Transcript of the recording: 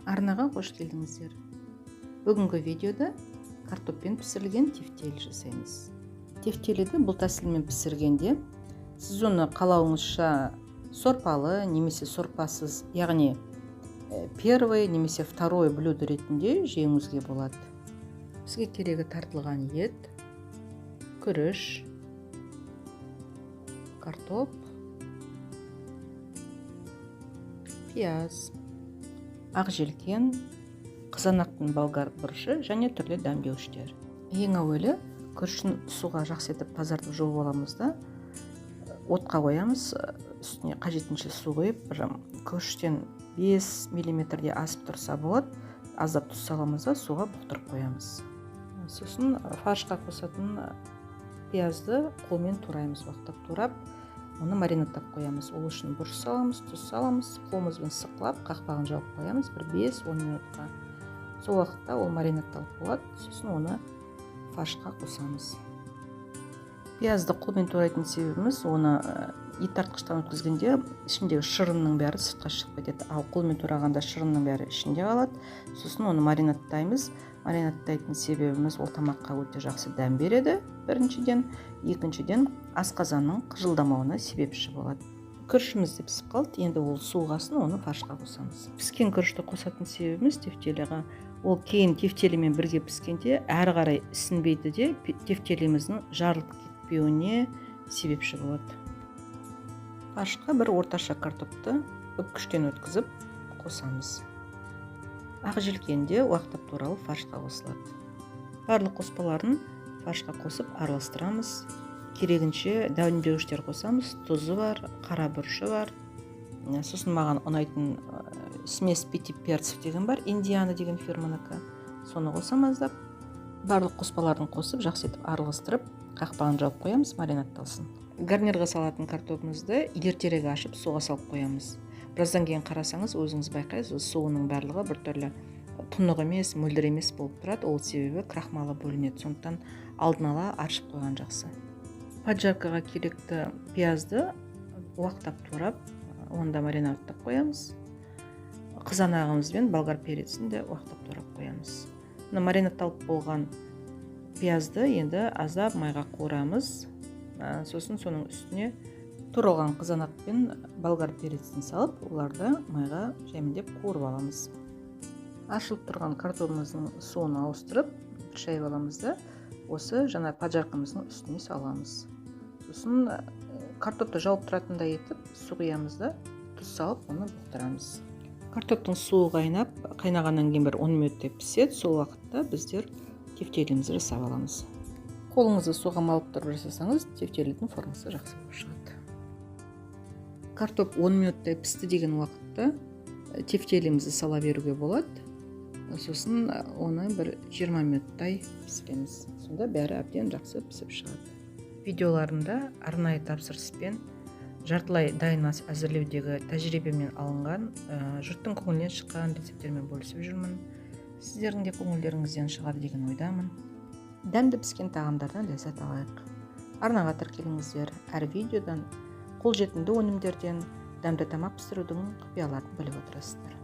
Арнаға қош келдіңіздер. Бүгінгі видеода картоппен пісірілген тефтели жасаймыз. Тефтелиді бұл тәсілмен пісіргенде сіз оны қалауыңызша сорпалы немесе сорпасыз, яғни первый немесе второй блюдо ретінде жеуіңізге болады. Бізге керегі тартылған ет, күріш, картоп, пияз, ақ желкен, қызанақтың болгар бұрышы және түрлі дәмдеуіштер. Ең әуелі күрішін суға жақсы етіп тазартып жуып аламыз да отқа қоямыз, үстіне қажетінше су құйып, күріштен 5 мм-де асып тұрса болады, аздап тұз саламыз да суға бұқтырып қоямыз. Сосын фаршқа қосатын пиязды қолмен тураймыз, уақыттап турап, оны маринадтап қоямыз. Ол үшін бұрыш саламыз, тұз саламыз, қолымызбен сықлап, қақпағын жауып қоямыз 5-10 минутқа. Сол уақытта ол маринадталып болады, сосын оны фаршқа қосамыз. Пиязды қолмен турайтын себебіміз, оны ет тартқыштан өткізгенде ішіндегі шырынның бәрі сыртқа шығып кетеді. Ал қолмен турағанда шырынның бәрі ішінде қалады. Сосын оны маринадтаймыз. Маринадтайтын себебіміз ол тамаққа өте жақсы дәм береді, біріншіден. Екіншіден, асқазанның қыжылдамауына себепші болады. Күрішіміз де пісіп қалды, енді ол суығасын, оны фаршқа қосамыз. Піскен күрішті қосатын себебіміз тефтелиға, ол кейін тефтелимен бірге піскенде әрі қарай ісінбейді де тефтелиміздің жарылып кетпеуіне себепші болады. Фаршқа бір орташа картопты үпкіштен өткізіп қосамыз. Ақ желкенде уақыттап туралып фаршқа қосылады. Барлық қоспаларын фаршқа қосып араластырамыз. Керегінше дәмдеуіштер қосамыз. Тұзы бар, қара бұрышы бар. Сосын маған ұнайтын смесь пяти перцев деген бар, Индиана деген фирманікі. Соны қосам аздап. Барлық қоспаларын қосып, жақсы етіп араластырып, қақпағын жауып қоямыз, маринадталсын. Гарнирға салатын картопымызды ертерек ашып, суға салып қоямыз. Біраздан кейін қарасаңыз, өзіңіз байқайсыз, суының барлығы біртүрлі тұнық емес, мөлдір емес болып тұрады. Ол себебі крахмалы бөлінеді. Сондықтан алдын ала аршып қойған жақсы. Поджаркаға керекті пиязды уақыттап турап, онда маринадтап қоямыз. Қызанағымызбен болгар перецін де уақыттап турап қоямыз. Маринадталып болған пиязды енді аздап майға қуырамыз. Сосын соның үстіне туралған қызанақ пен болгар перецін салып, оларды майға жемдеп қуырып аламыз. Ашылып тұрған картопымыздың суын ауыстырып, шайып аламыз да, осы жаңа поджаркамыздың үстіне саламыз. Сосын картопты жауып тұратындай етіп, су құямыз да, тұз салып, оны бұқтырамыз. Картоптың суы қайнағаннан кейін бір 10 минуттай піседі. Сол уақытта біздер тефтелимізді жасап аламыз. Қолыңызды суға малып тұрып жасасаңыз, тефтелидің формасы жақсы болып шығады. Картоп 10 минуттай пісті деген уақытта тефтелимізді сала беруге болады. Сосын оны бір 20 минуттай пісіреміз. Сонда бәрі әбден жақсы пісіп шығады. Видеоларында арнайы тапсырыспен жартылай дайын ас әзірлеудегі тәжірибемен алынған, жұрттың көңілінен шыққан рецептермен бөлісіп жүрмін. Сіздердің де көңілдеріңізден шығады деген ойдамын. Дәмді піскен тағамдардан ләззат алайық. Арнаға тіркеліңіздер. Әр видеодан қолжетімді өнімдерден дәмді тамақ пісірудің құпияларын біліп отырасыздар.